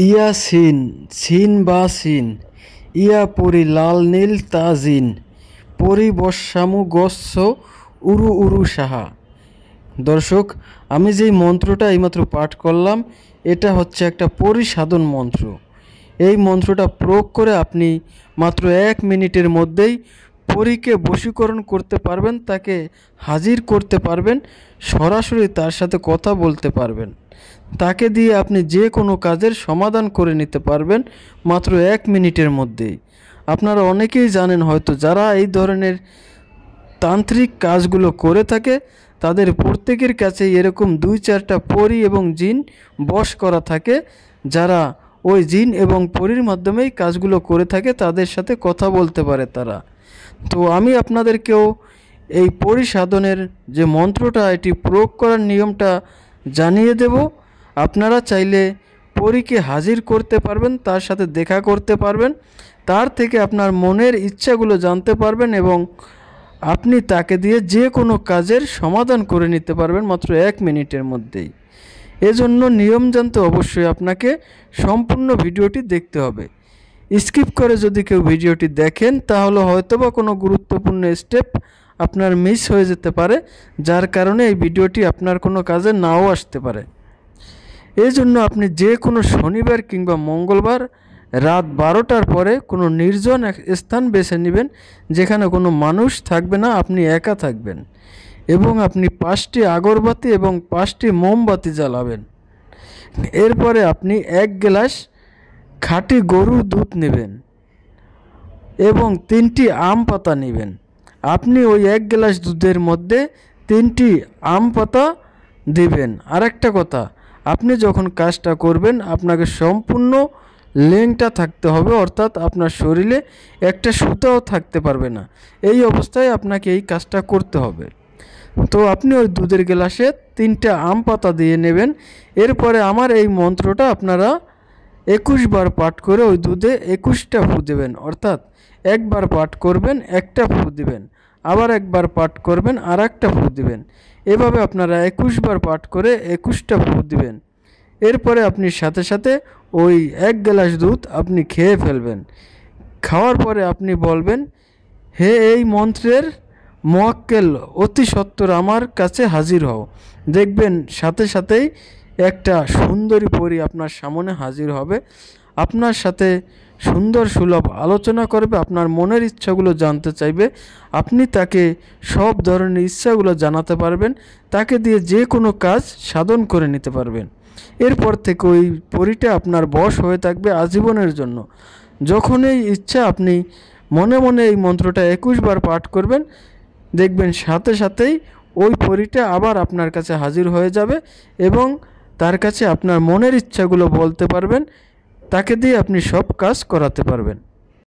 Yasin scene বা scene ইয়া পরি লাল নীল তাজিন পরি বর্ষামু গস্য উরু উরু সাহা। দর্শক, আমি যেই মন্ত্রটা এইমাত্র পাঠ করলাম এটা হচ্ছে একটা পরিসাধন মন্ত্র। এই মন্ত্রটা প্রয়োগ করে আপনি মাত্র 1 মিনিটের মধ্যেই পরীকে বশীকরণ করতে পারবেন, তাকে হাজির করতে পারবেন, সরাসরি তার সাথে কথা বলতে পারবেন, তাকে দিয়ে আপনি যে কোনো কাজের সমাধান করে নিতে পারবেন মাত্র 1 মিনিটের মধ্যেই। আপনারা অনেকেই জানেন হয়তো, যারা এই ধরনের তান্ত্রিক কাজগুলো করে থাকে তাদের প্রত্যেকের কাছেই এরকম 2-4টা পরী এবং জিন বশ করা থাকে, যারা ওই জিন এবং পরীর মাধ্যমেই কাজগুলো করে থাকে, তাদের সাথে কথা বলতে পারে তারা। তো আমি আপনাদেরকেও এই পরিসাধনের যে মন্ত্রটা এটি প্রয়োগ করার নিয়মটা জানিয়ে দেব। আপনারা চাইলে পরীকে হাজির করতে পারবেন, তার সাথে দেখা করতে পারবেন, তার থেকে আপনার মনের ইচ্ছাগুলো জানতে পারবেন এবং আপনি তাকে দিয়ে যে কোনো কাজের সমাধান করে নিতে পারবেন মাত্র 1 মিনিটের মধ্যেই। এজন্য নিয়ম জানতে অবশ্যই আপনাকে সম্পূর্ণ ভিডিওটি দেখতে হবে। স্কিপ করে যদি কেউ ভিডিওটি দেখেন তাহলে হয়তোবা কোনো গুরুত্বপূর্ণ স্টেপ আপনার মিস হয়ে যেতে পারে, যার কারণে এই ভিডিওটি আপনার কোনো কাজে নাও আসতে পারে। এই জন্য আপনি যে কোনো শনিবার কিংবা মঙ্গলবার রাত 12টার পরে কোনো নির্জন স্থান বেছে নেবেন, যেখানে কোনো মানুষ থাকবে না, আপনি একা থাকবেন, এবং আপনি 5টি আগরবাতি এবং 5টি মোমবাতি জ্বালাবেন। এরপরে আপনি 1 গ্লাস খাঁটি গরুর দুধ নেবেন এবং 3টি আম পাতা নেবেন। আপনি ওই 1 গ্লাস দুধের মধ্যে 3টি আম পাতা দেবেন। আর একটা কথা, আপনি যখন কাজটা করবেন আপনাকে সম্পূর্ণ লেংটা থাকতে হবে, অর্থাৎ আপনার শরীরে একটা সুতাও থাকতে পারবে না। এই অবস্থায় আপনাকে এই কাজটা করতে হবে। তো আপনি ওই দুধের গ্লাসে 3টা আম পাতা দিয়ে নেবেন। এরপরে আমার এই মন্ত্রটা আপনারা 21 বার পাঠ করে ওই দুধে 21টা ফু দেবেন, অর্থাৎ একবার পাঠ করবেন একটা ফু দিবেন, আবার একবার পাঠ করবেন আর একটা ফু দিবেন। এভাবে আপনারা 21 বার পাঠ করে 21টা ফু দিবেন। এরপরে আপনি সাথে সাথে ওই 1 গ্লাস দুধ আপনি খেয়ে ফেলবেন। খাওয়ার পরে আপনি বলবেন, হে এই মন্ত্রের মোয়াক্কেল, অতি সত্বর আমার কাছে হাজির হও। দেখবেন সাথে সাথেই একটা সুন্দরী পরী আপনার সামনে হাজির হবে, আপনার সাথে সুন্দর সুলভ আলোচনা করবে, আপনার মনের ইচ্ছাগুলো জানতে চাইবে, আপনি তাকে সব ধরনের ইচ্ছাগুলো জানাতে পারবেন, তাকে দিয়ে যে কোনো কাজ সাধন করে নিতে পারবেন। এরপর থেকে ওই পরীটা আপনার বশ হয়ে থাকবে আজীবনের জন্য। যখনই ইচ্ছা আপনি মনে মনে এই মন্ত্রটা 21 বার পাঠ করবেন, দেখবেন সাথে সাথেই ওই পরীটা আবার আপনার কাছে হাজির হয়ে যাবে এবং তার কাছে আপনার মনের ইচ্ছাগুলো বলতে পারবেন, তাকে দিয়ে আপনি সব কাজ করাতে পারবেন।